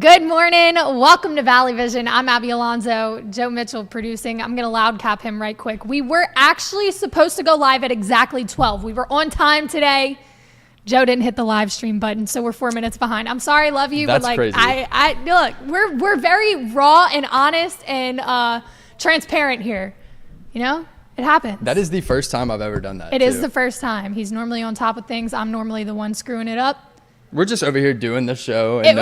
Good morning. Welcome to Valley Vision. I'm Abby Alonzo, Joe Mitchell producing. I'm going to loud cap him right quick. We were actually supposed to go live at exactly 12. We were on time today. Joe didn't hit the live stream button, so we're 4 minutes behind. I'm sorry, love you, That's but crazy. I look, we're very raw and honest and transparent here. You know, it happens. That is the first time I've ever done that. It is the first time. He's normally on top of things. I'm normally the one screwing it up. We're just over here doing the show. And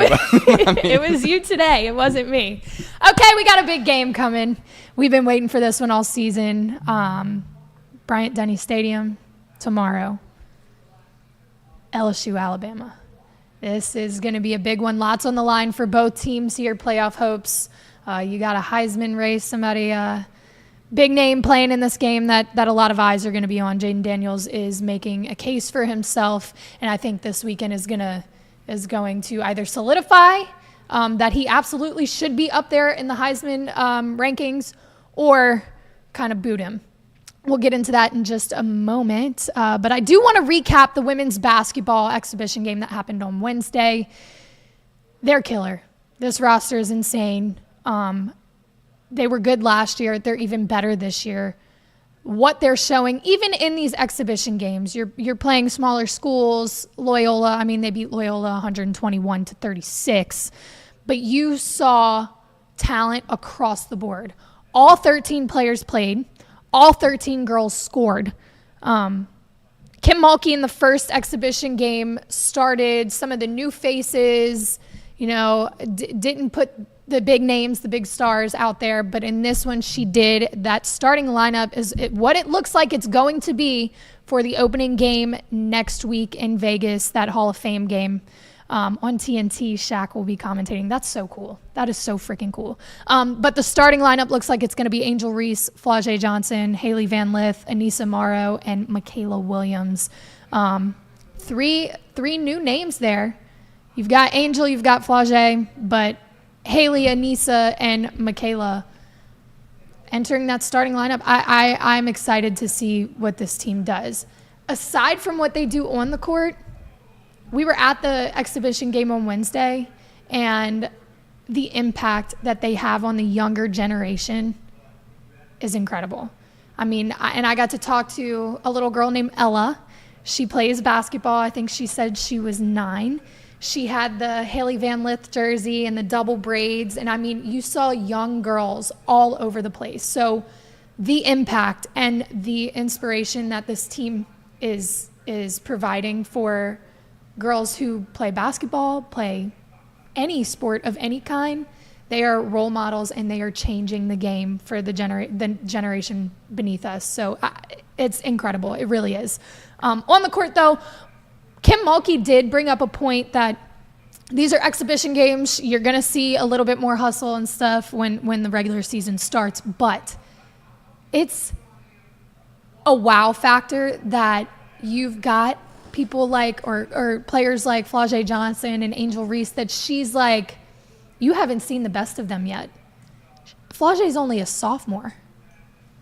it was you today. It wasn't me. Okay, we got a big game coming. We've been waiting for this one all season. Bryant Denny Stadium tomorrow. LSU, Alabama. This is going to be a big one. Lots on the line for both teams here. Playoff hopes. You got a Heisman race. Somebody big name playing in this game that a lot of eyes are going to be on. Jayden Daniels is making a case for himself, and I think this weekend is going to either solidify that he absolutely should be up there in the Heisman rankings, or kind of boot him. We'll get into that in just a moment, but I do want to recap the women's basketball exhibition game that happened on Wednesday. They're killer. This roster is insane. They were good last year. They're even better this year. What they're showing, even in these exhibition games, you're playing smaller schools. Loyola, I mean, they beat Loyola 121-36, but you saw talent across the board. All 13 players played. All 13 girls scored. Kim Mulkey in the first exhibition game started some of the new faces, didn't put the big names, the big stars out there, but in this one she did. That starting lineup is what it looks like it's going to be for the opening game next week in Vegas, that Hall of Fame game on TNT. Shaq will be commentating. That's so cool. That is so freaking cool. But the starting lineup looks like it's going to be Angel Reese, Flau'jae Johnson, Hailey Van Lith, Aneesah Morrow, and Mikaylah Williams. Three new names there. You've got Angel, you've got Flau'jae, but Hailey, Aneesah, and Mikaylah entering that starting lineup. I'm excited to see what this team does. Aside from what they do on the court, we were at the exhibition game on Wednesday, and the impact that they have on the younger generation is incredible. I mean, I got to talk to a little girl named Ella. She plays basketball. I think she said she was 9. She had the Hailey Van Lith jersey and the double braids. And I mean, you saw young girls all over the place. So the impact and the inspiration that this team is providing for girls who play basketball, play any sport of any kind, they are role models and they are changing the game for the generation beneath us. So it's incredible. It really is. On the court, though, Kim Mulkey did bring up a point that these are exhibition games. You're going to see a little bit more hustle and stuff when the regular season starts, but it's a wow factor that you've got people like or players like Flau'jae Johnson and Angel Reese that she's like, you haven't seen the best of them yet. Flau'jae's only a sophomore,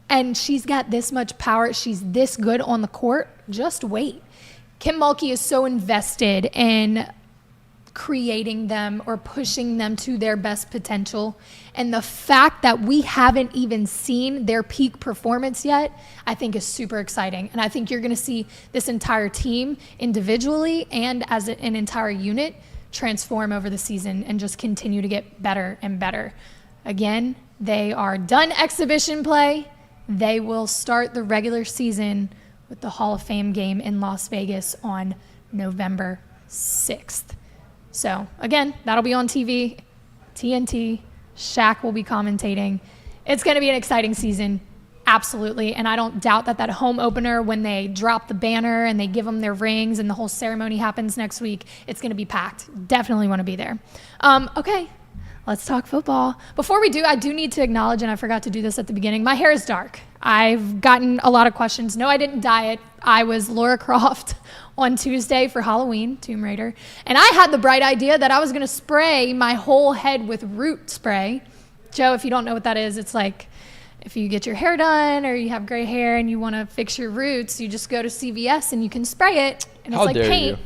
and she's got this much power. She's this good on the court. Just wait. Kim Mulkey is so invested in creating them or pushing them to their best potential. And the fact that we haven't even seen their peak performance yet, I think is super exciting. And I think you're going to see this entire team individually and as an entire unit transform over the season and just continue to get better and better. Again, they are done exhibition play. They will start the regular season with the Hall of Fame game in Las Vegas on November 6th. So, again, that'll be on TV, TNT. Shaq will be commentating. It's going to be an exciting season, absolutely. And I don't doubt that home opener, when they drop the banner and they give them their rings and the whole ceremony happens next week, it's going to be packed. Definitely want to be there. Okay, let's talk football. Before we do, I do need to acknowledge, and I forgot to do this at the beginning, my hair is dark. I've gotten a lot of questions. No, I didn't dye it. I was Laura Croft on Tuesday for Halloween, Tomb Raider, and I had the bright idea that I was going to spray my whole head with root spray. Joe, if you don't know what that is, it's like if you get your hair done or you have gray hair and you want to fix your roots, you just go to CVS and you can spray it, and it's like paint.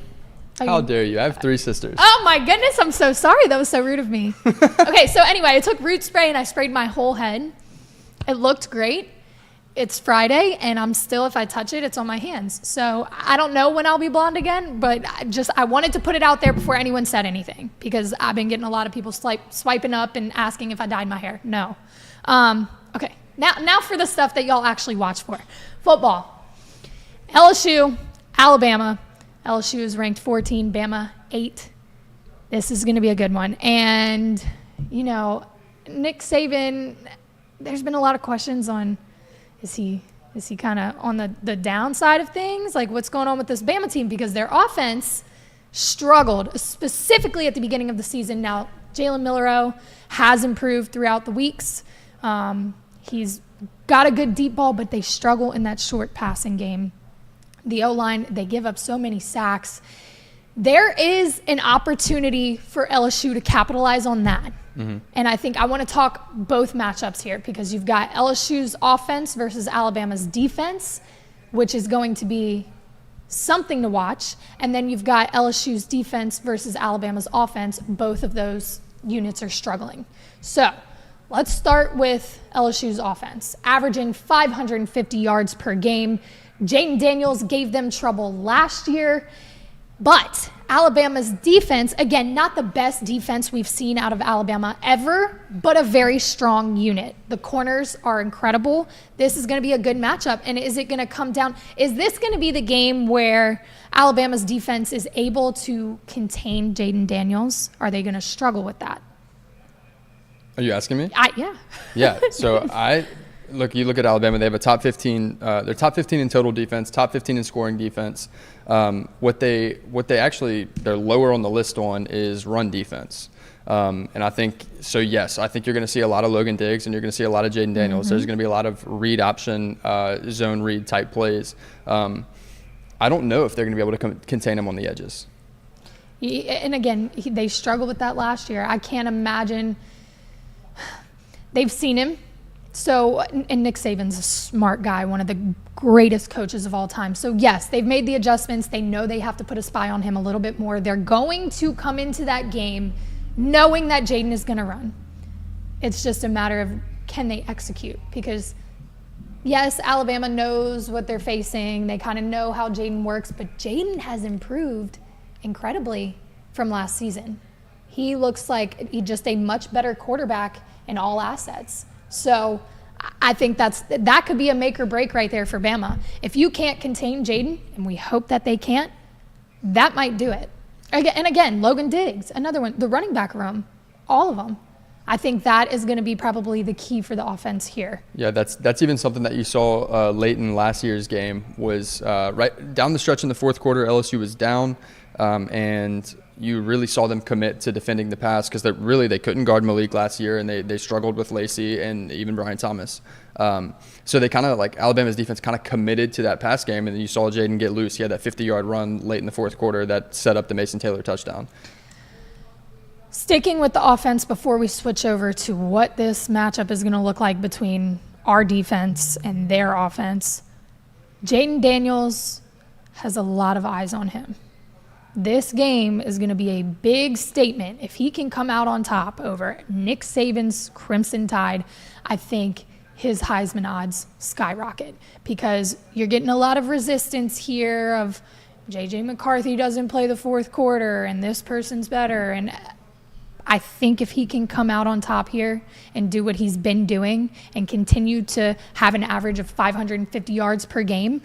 tell How you. dare you? I have 3 sisters. Oh my goodness, I'm so sorry. That was so rude of me. Okay, so anyway, I took root spray and I sprayed my whole head. It looked great. It's Friday and I'm still, if I touch it, it's on my hands. So I don't know when I'll be blonde again, but I wanted to put it out there before anyone said anything because I've been getting a lot of people swiping up and asking if I dyed my hair. No. Okay, now for the stuff that y'all actually watch for. Football. LSU, Alabama. LSU is ranked 14, Bama 8. This is going to be a good one. And, Nick Saban, there's been a lot of questions on, is he kind of on the downside of things? Like, what's going on with this Bama team? Because their offense struggled, specifically at the beginning of the season. Now, Jalen Milroe has improved throughout the weeks. He's got a good deep ball, but they struggle in that short passing game. The O-line, they give up so many sacks. There is an opportunity for LSU to capitalize on that. Mm-hmm. And I think I want to talk both matchups here because you've got LSU's offense versus Alabama's defense, which is going to be something to watch. And then you've got LSU's defense versus Alabama's offense. Both of those units are struggling. So let's start with LSU's offense, averaging 550 yards per game. Jayden Daniels gave them trouble last year, but Alabama's defense, again, not the best defense we've seen out of Alabama ever, but a very strong unit. The corners are incredible. This is going to be a good matchup. And is it going to come down? Is this going to be the game where Alabama's defense is able to contain Jayden Daniels? Are they going to struggle with that? Are you asking me? Yeah. Yeah. So you look at Alabama, they have a top 15, they're top 15 in total defense, top 15 in scoring defense. What they actually, they're lower on the list on is run defense. And I think, so yes, I think you're going to see a lot of Logan Diggs and you're going to see a lot of Jayden Daniels. Mm-hmm. There's going to be a lot of read option, zone read type plays. I don't know if they're going to be able to contain him on the edges. And again, they struggled with that last year. I can't imagine. They've seen him. So, and Nick Saban's a smart guy, one of the greatest coaches of all time. So, yes, they've made the adjustments. They know they have to put a spy on him a little bit more. They're going to come into that game knowing that Jayden is going to run. It's just a matter of can they execute? Because, yes, Alabama knows what they're facing. They kind of know how Jayden works. But Jayden has improved incredibly from last season. He looks like he's just a much better quarterback in all assets. So I think that could be a make or break right there for Bama. If you can't contain Jayden, and we hope that they can't, that might do it. And again, Logan Diggs, another one, the running back room, all of them. I think that is going to be probably the key for the offense here. Yeah, that's even something that you saw late in last year's game was right down the stretch in the fourth quarter, LSU was down, and you really saw them commit to defending the pass because they couldn't guard Malik last year, and they struggled with Lacey and even Brian Thomas. So they kind of Alabama's defense kind of committed to that pass game, and then you saw Jayden get loose. He had that 50-yard run late in the fourth quarter that set up the Mason Taylor touchdown. Sticking with the offense before we switch over to what this matchup is going to look like between our defense and their offense, Jayden Daniels has a lot of eyes on him. This game is going to be a big statement. If he can come out on top over Nick Saban's Crimson Tide, I think his Heisman odds skyrocket because you're getting a lot of resistance here of J.J. McCarthy doesn't play the fourth quarter and this person's better. And I think if he can come out on top here and do what he's been doing and continue to have an average of 550 yards per game,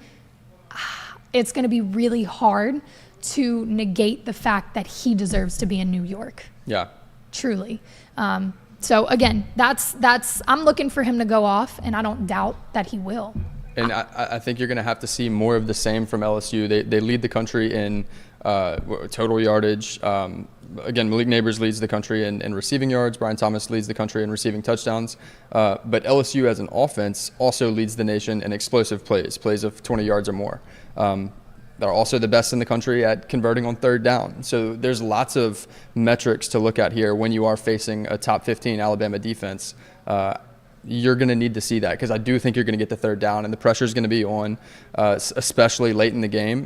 it's going to be really hard to negate the fact that he deserves to be in New York. Yeah. Truly. So again, I'm looking for him to go off, and I don't doubt that he will. And I think you're going to have to see more of the same from LSU. They lead the country in total yardage. Again, Malik Neighbors leads the country in receiving yards. Brian Thomas leads the country in receiving touchdowns. But LSU as an offense also leads the nation in explosive plays of 20 yards or more. They're also the best in the country at converting on third down. So there's lots of metrics to look at here when you are facing a top 15 Alabama defense. you're going to need to see that, because I do think you're going to get the third down, and the pressure is going to be on, especially late in the game,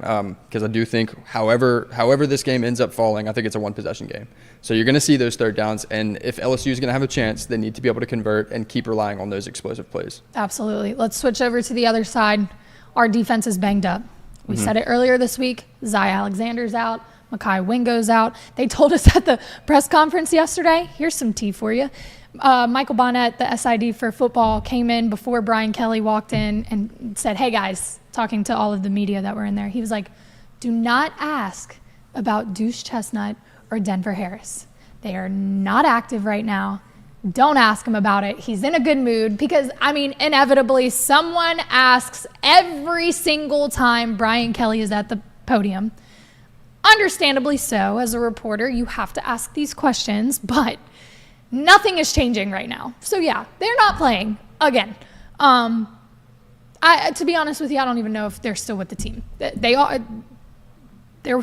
because I do think however this game ends up falling, I think it's a one-possession game. So you're going to see those third downs, and if LSU is going to have a chance, they need to be able to convert and keep relying on those explosive plays. Absolutely. Let's switch over to the other side. Our defense is banged up. We said it earlier this week. Zai Alexander's out. Makai Wingo's out. They told us at the press conference yesterday, here's some tea for you. Michael Bonnet, the SID for football, came in before Brian Kelly walked in and said, hey, guys, talking to all of the media that were in there. He was like, do not ask about Deuce Chestnut or Denver Harris. They are not active right now. Don't ask him about it. He's in a good mood because, I mean, inevitably someone asks every single time Brian Kelly is at the podium. Understandably so. As a reporter, you have to ask these questions, but nothing is changing right now. So, yeah, they're not playing again. To be honest with you, I don't even know if they're still with the team. They're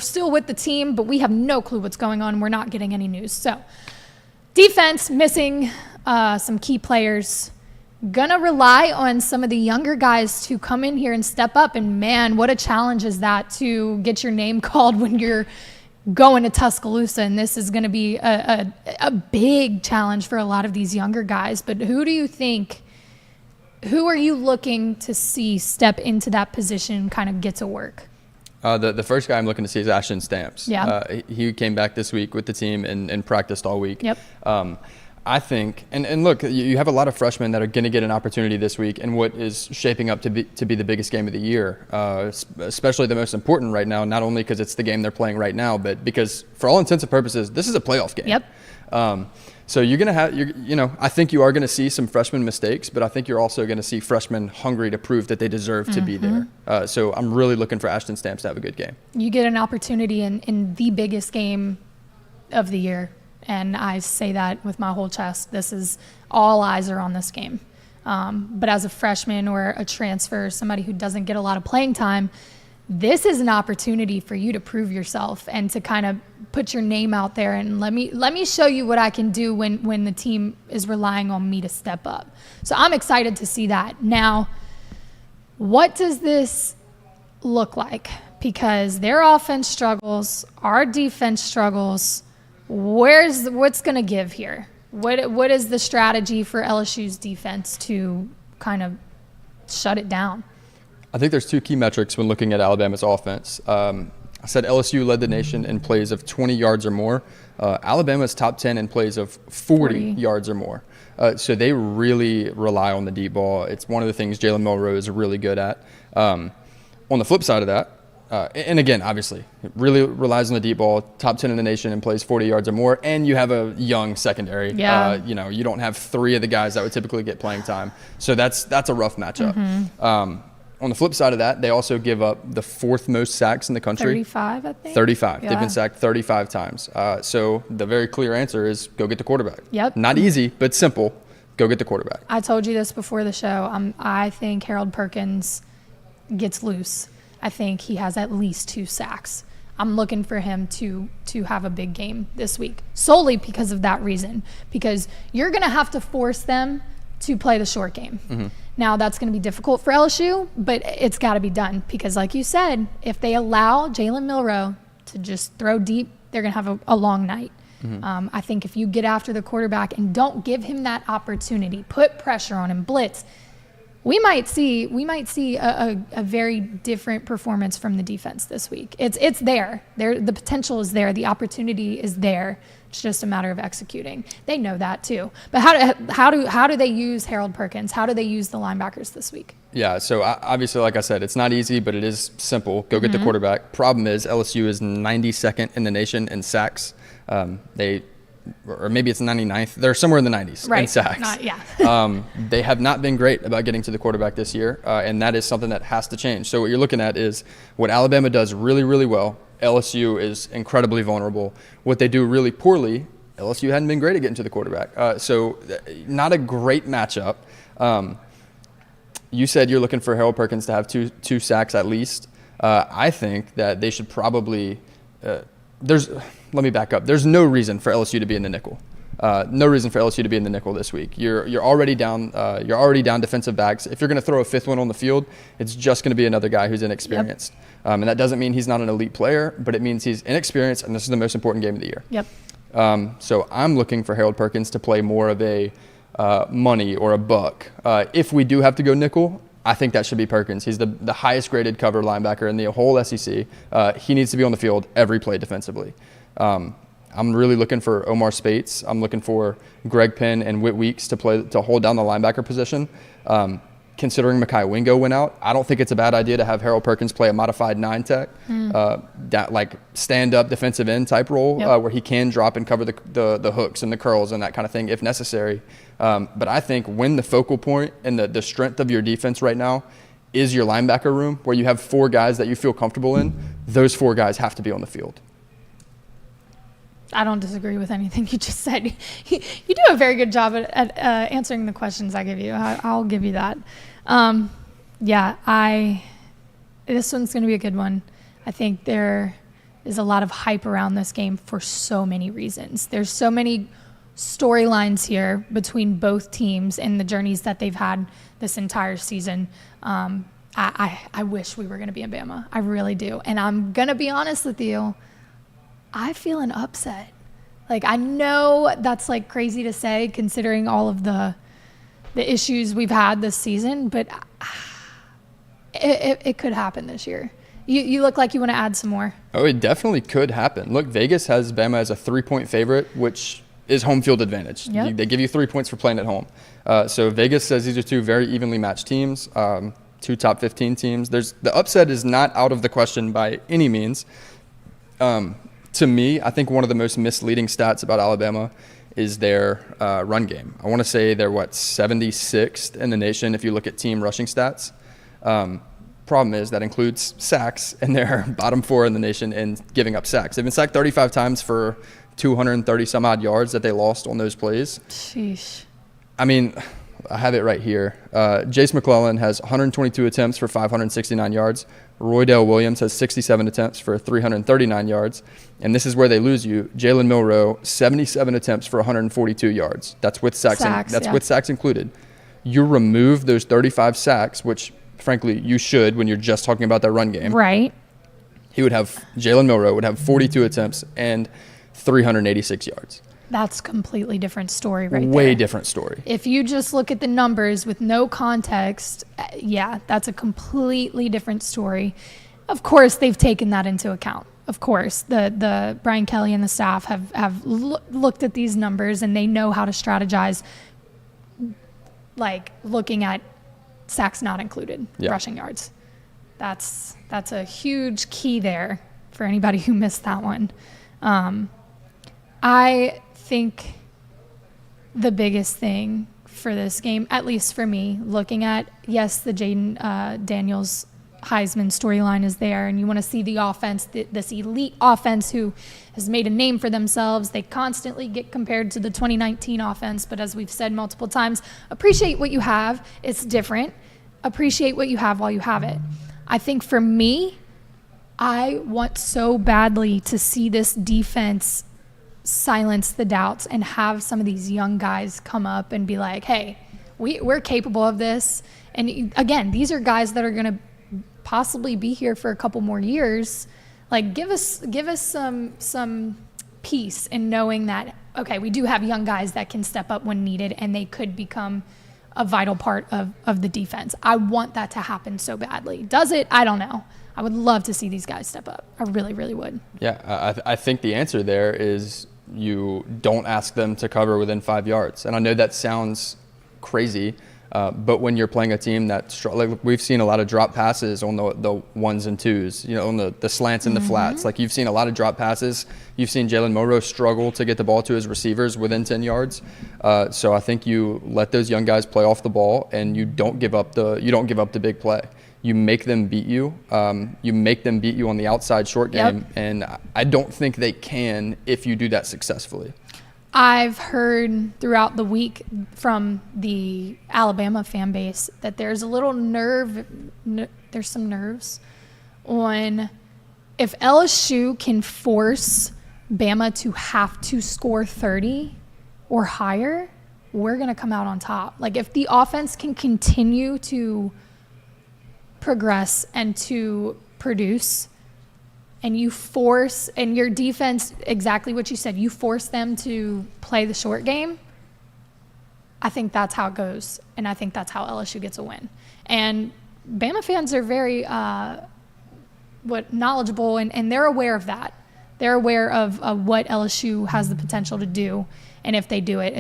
still with the team, but we have no clue what's going on. We're not getting any news. So, defense missing some key players. Gonna rely on some of the younger guys to come in here and step up. And man, what a challenge is that to get your name called when you're going to Tuscaloosa. And this is gonna be a big challenge for a lot of these younger guys. But who are you looking to see step into that position, kind of get to work? The first guy I'm looking to see is Ashton Stamps. Yeah. He came back this week with the team and practiced all week. Yep. I think, and look, you have a lot of freshmen that are going to get an opportunity this week in what is shaping up to be the biggest game of the year, especially the most important right now, not only because it's the game they're playing right now, but because for all intents and purposes, this is a playoff game. Yep. So you're going to have, I think you are going to see some freshman mistakes, but I think you're also going to see freshmen hungry to prove that they deserve to be there. So I'm really looking for Ashton Stamps to have a good game. You get an opportunity in the biggest game of the year. And I say that with my whole chest. This is all eyes are on this game. But as a freshman or a transfer, somebody who doesn't get a lot of playing time, this is an opportunity for you to prove yourself and to kind of put your name out there and let me show you what I can do when the team is relying on me to step up. So I'm excited to see that. Now, what does this look like? Because their offense struggles, our defense struggles. What's going to give here? What is the strategy for LSU's defense to kind of shut it down? I think there's two key metrics when looking at Alabama's offense. I said LSU led the nation in plays of 20 yards or more. Alabama's top 10 in plays of 40 yards or more. So they really rely on the deep ball. It's one of the things Jalen Milroe is really good at. On the flip side of that, and again, obviously, it really relies on the deep ball, top 10 in the nation and plays 40 yards or more, and you have a young secondary. Yeah. You don't have three of the guys that would typically get playing time. So that's a rough matchup. On the flip side of that, they also give up the fourth most sacks in the country. 35, I think. 35. Yeah. They've been sacked 35 times. So the very clear answer is go get the quarterback. Yep. Not easy, but simple. Go get the quarterback. I told you this before the show. I think Harold Perkins gets loose. I think he has at least 2 sacks. I'm looking for him to have a big game this week, solely because of that reason, because you're going to have to force them to play the short game. Now, that's going to be difficult for LSU, but it's got to be done because, like you said, if they allow Jalen Milroe to just throw deep, they're going to have a long night. I think if you get after the quarterback and don't give him that opportunity, put pressure on him, blitz, we might see a very different performance from the defense this week. It's there. The potential is there. The opportunity is there. It's just a matter of executing. They know that too. But how do they use Harold Perkins? How do they use the linebackers this week? Yeah, so obviously, like I said, it's not easy, but it is simple. Go get the quarterback. Problem is LSU is 92nd in the nation in sacks. Or maybe it's 99th. They're somewhere in the 90s in sacks. They have not been great about getting to the quarterback this year, and that is something that has to change. So what you're looking at is what Alabama does really, really well. LSU is incredibly vulnerable. What they do really poorly, LSU hadn't been great at getting to the quarterback. So not a great matchup. You said you're looking for Harold Perkins to have two sacks at least. I think that they should probably let me back up. There's no reason for LSU to be in the nickel. No reason for LSU to be in the nickel this week. You're already down. You're already down defensive backs. If you're going to throw a fifth one on the field, it's just going to be another guy who's inexperienced. And that doesn't mean he's not an elite player, but it means he's inexperienced, and this is the most important game of the year. So I'm looking for Harold Perkins to play more of a money or a buck. If we do have to go nickel, I think that should be Perkins. He's the highest graded cover linebacker in the whole SEC. He needs to be on the field every play defensively. I'm really looking for Omar Spates. I'm looking for Greg Penn and Whit Weeks to hold down the linebacker position. Considering Mikaylah Wingo went out, I don't think it's a bad idea to have Harold Perkins play a modified 9-tech, that like stand-up defensive end type role, where he can drop and cover the hooks and the curls and that kind of thing if necessary. But I think when the focal point and the strength of your defense right now is your linebacker room, where you have 4 guys that you feel comfortable in, those 4 guys have to be on the field. I don't disagree with anything you just said. You do a very good job at answering the questions I give you. I'll give you that. This one's going to be a good one. I think there is a lot of hype around this game for so many reasons. There's so many storylines here between both teams and the journeys that they've had this entire season. I wish we were going to be in Bama. I really do. And I'm going to be honest with you. I feel an upset. Like, I know that's like crazy to say considering all of the issues we've had this season, but it could happen this year. You look like you want to add some more. Oh, it definitely could happen. Look, Vegas has Bama as a 3-point favorite, which is home field advantage. They give you 3 points for playing at home. So Vegas says these are 2 very evenly matched teams, 2 top 15 teams. The upset is not out of the question by any means. To me, I think one of the most misleading stats about Alabama is their run game. I want to say they're, 76th in the nation if you look at team rushing stats. Problem is that includes sacks, and they're bottom 4 in the nation in giving up sacks. They've been sacked 35 times for 230-some-odd yards that they lost on those plays. Sheesh. I mean, I have it right here. Jace McClellan has 122 attempts for 569 yards. Roydell Williams has 67 attempts for 339 yards. And this is where they lose you. Jalen Milroe, 77 attempts for 142 yards. That's with sacks. With sacks included. You remove those 35 sacks, which, frankly, you should when you're just talking about that run game. Right. Jalen Milroe would have 42 attempts and 386 yards. That's a completely different story right there. Way different story. If you just look at the numbers with no context, that's a completely different story. Of course, they've taken that into account. Of course, the Brian Kelly and the staff have looked at these numbers, and they know how to strategize, like looking at sacks not included, rushing yards. That's a huge key there for anybody who missed that one. I think the biggest thing for this game, at least for me, looking at, the Jayden Daniels Heisman storyline is there, and you want to see the offense, this elite offense who has made a name for themselves. They constantly get compared to the 2019 offense, but as we've said multiple times, appreciate what you have. It's different. Appreciate what you have while you have it. I think for me, I want so badly to see this defense silence the doubts and have some of these young guys come up and be like, hey, we're capable of this. And again, these are guys that are going to possibly be here for a couple more years. Like, give us some peace in knowing that, okay, we do have young guys that can step up when needed, and they could become a vital part of the defense. I want that to happen so badly. Does it? I don't know. I would love to see these guys step up. I really, really would. Yeah, I think the answer there is you don't ask them to cover within 5 yards. And I know that sounds crazy, but when you're playing a team that, like, we've seen a lot of drop passes on the ones and twos, on the slants and the flats. Like, you've seen a lot of drop passes. You've seen Jalen Milroe struggle to get the ball to his receivers within 10 yards. So I think you let those young guys play off the ball, and you don't give up the big play. You make them beat you. You make them beat you on the outside short game, and I don't think they can if you do that successfully. I've heard throughout the week from the Alabama fan base that there's a little there's some nerves on if LSU can force Bama to have to score 30, or higher, we're going to come out on top. Like, if the offense can continue to progress and to produce, and you force, and your defense, exactly what you said, you force them to play the short game, I think that's how it goes, and I think that's how LSU gets a win. And Bama fans are very knowledgeable, and they're aware of that. They're aware of what LSU has the potential to do, and if they do it,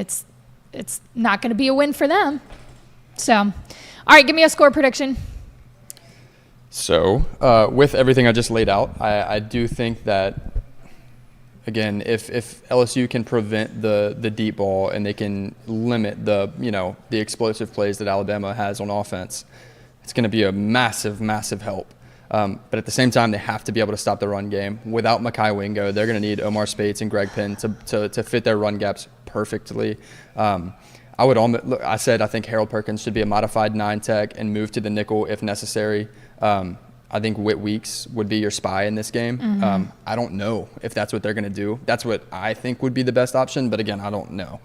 it's not going to be a win for them. So, all right, give me a score prediction. So, with everything I just laid out, I do think that, again, if LSU can prevent the deep ball and they can limit the explosive plays that Alabama has on offense, it's going to be a massive, massive help. But at the same time, they have to be able to stop the run game. Without Mikaylah Williams, they're going to need Omar Speights and Greg Penn to fit their run gaps perfectly. I said I think Harold Perkins should be a modified 9 tech and move to the nickel if necessary. I think Whit Weeks would be your spy in this game. Mm-hmm. I don't know if that's what they're going to do. That's what I think would be the best option, but again, I don't know.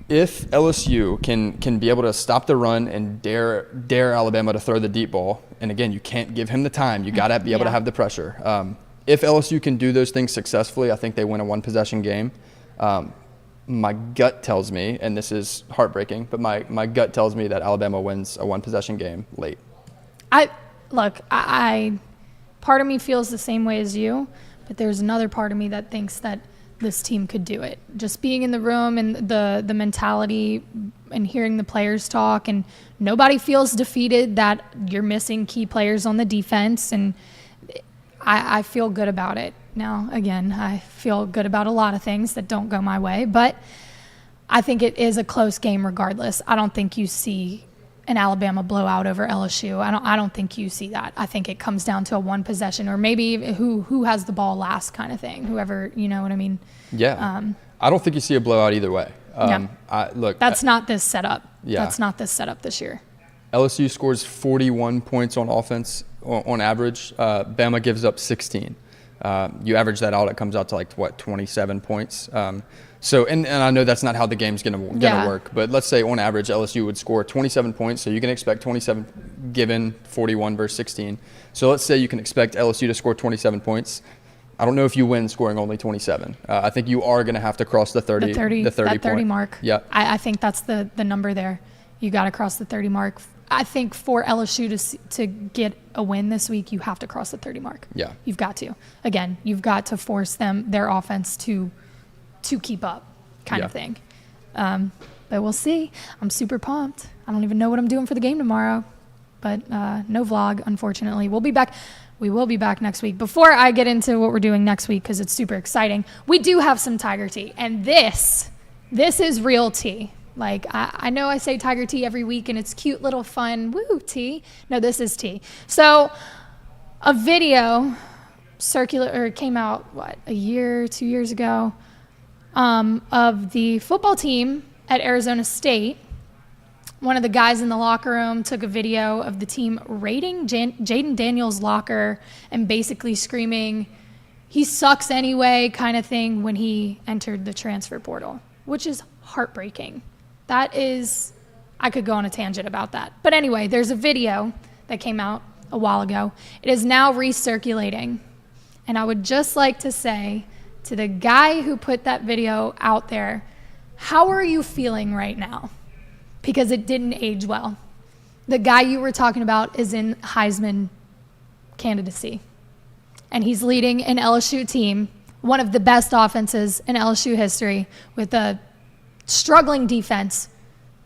If LSU can be able to stop the run and dare Alabama to throw the deep ball, and again, you can't give him the time. You got to be able to have the pressure. If LSU can do those things successfully, I think they win a one-possession game. My gut tells me, and this is heartbreaking, but my gut tells me that Alabama wins a one-possession game late. Part of me feels the same way as you, but there's another part of me that thinks that this team could do it. Just being in the room and the mentality and hearing the players talk, and nobody feels defeated that you're missing key players on the defense, and I feel good about it. Now, again, I feel good about a lot of things that don't go my way, but I think it is a close game regardless. I don't think you see an Alabama blowout over LSU. I don't think you see that. I think it comes down to a one possession, or maybe who has the ball last kind of thing. Whoever, you know what I mean? Yeah. I don't think you see a blowout either way. That's not this setup. Yeah. That's not this setup this year. LSU scores 41 points on offense on average. Bama gives up 16. You average that out, it comes out to 27 points. So I know that's not how the game's gonna work, but let's say on average LSU would score 27 points, so you can expect 27 given 41 versus 16. So let's say you can expect LSU to score 27 points. I don't know if you win scoring only 27. I think you are going to have to cross the 30 mark. Yeah, I think that's the number there. You got to cross the 30 mark. I think for LSU to get a win this week, you have to cross the 30 mark. Yeah, you've got to. Again, you've got to force their offense to keep up, kind of thing. But we'll see. I'm super pumped. I don't even know what I'm doing for the game tomorrow, but no vlog, unfortunately. We will be back next week. Before I get into what we're doing next week, because it's super exciting, we do have some Tiger tea, and this is real tea. I know I say Tiger tea every week, and it's cute little fun, woo, tea. No, this is tea. So a video came out, 2 years ago, of the football team at Arizona State. One of the guys in the locker room took a video of the team raiding Jayden Daniels' locker and basically screaming, "He sucks anyway," kind of thing when he entered the transfer portal, which is heartbreaking. I could go on a tangent about that. But anyway, there's a video that came out a while ago. It is now recirculating. And I would just like to say to the guy who put that video out there, how are you feeling right now? Because it didn't age well. The guy you were talking about is in Heisman candidacy. And he's leading an LSU team, one of the best offenses in LSU history, with a struggling defense,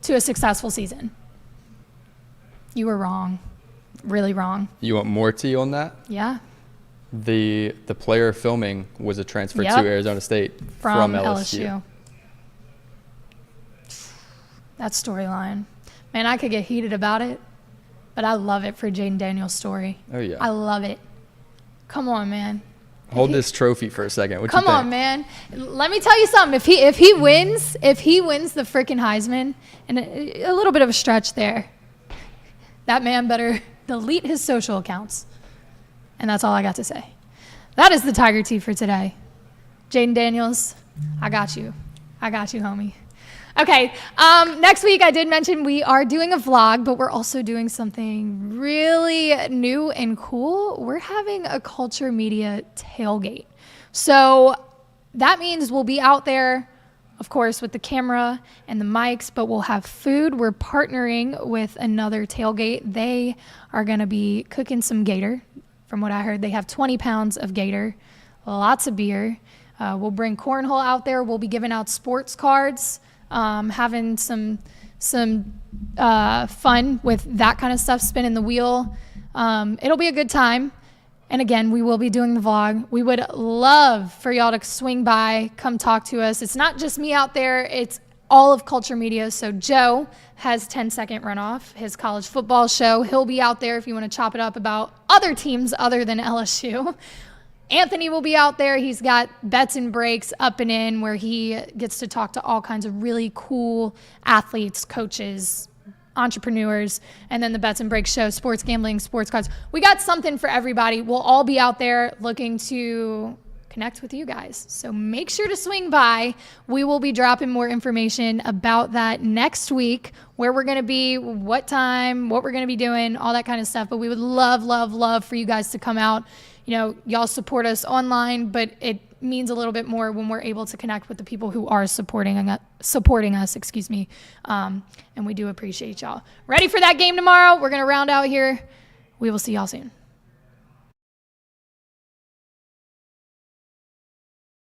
to a successful season. You were wrong. Really wrong. You want more tea on that? Yeah. The player filming was a transfer to Arizona State from LSU. That storyline. Man, I could get heated about it, but I love it for Jayden Daniels' story. Oh, yeah. I love it. Come on, man. Hold this trophy for a second. Come on, man. Let me tell you something. If he wins the freaking Heisman, and a little bit of a stretch there, that man better delete his social accounts. And that's all I got to say. That is the Tiger Tea for today. Jayden Daniels, I got you, homie. Okay, next week I did mention we are doing a vlog, but we're also doing something really new and cool. We're having a culture media tailgate. So that means we'll be out there, of course, with the camera and the mics, but we'll have food. We're partnering with another tailgate. They are going to be cooking some gator. From what I heard, they have 20 pounds of gator, lots of beer. We'll bring cornhole out there. We'll be giving out sports cards. Having some fun with that kind of stuff, spinning the wheel. It'll be a good time. And again, we will be doing the vlog. We would love for y'all to swing by, come talk to us. It's not just me out there, it's all of Culture Media. So Joe has 10-second runoff, his college football show. He'll be out there if you want to chop it up about other teams other than LSU. Anthony will be out there. He's got Bets and Breaks up and in, where he gets to talk to all kinds of really cool athletes, coaches, entrepreneurs, and then the Bets and Breaks show, sports gambling, sports cards. We got something for everybody. We'll all be out there looking to connect with you guys. So make sure to swing by. We will be dropping more information about that next week, where we're going to be, what time, what we're going to be doing, all that kind of stuff. But we would love for you guys to come out. You know, y'all support us online, but it means a little bit more when we're able to connect with the people who are supporting us, and we do appreciate y'all. Ready for that game tomorrow? We're going to round out here. We will see y'all soon.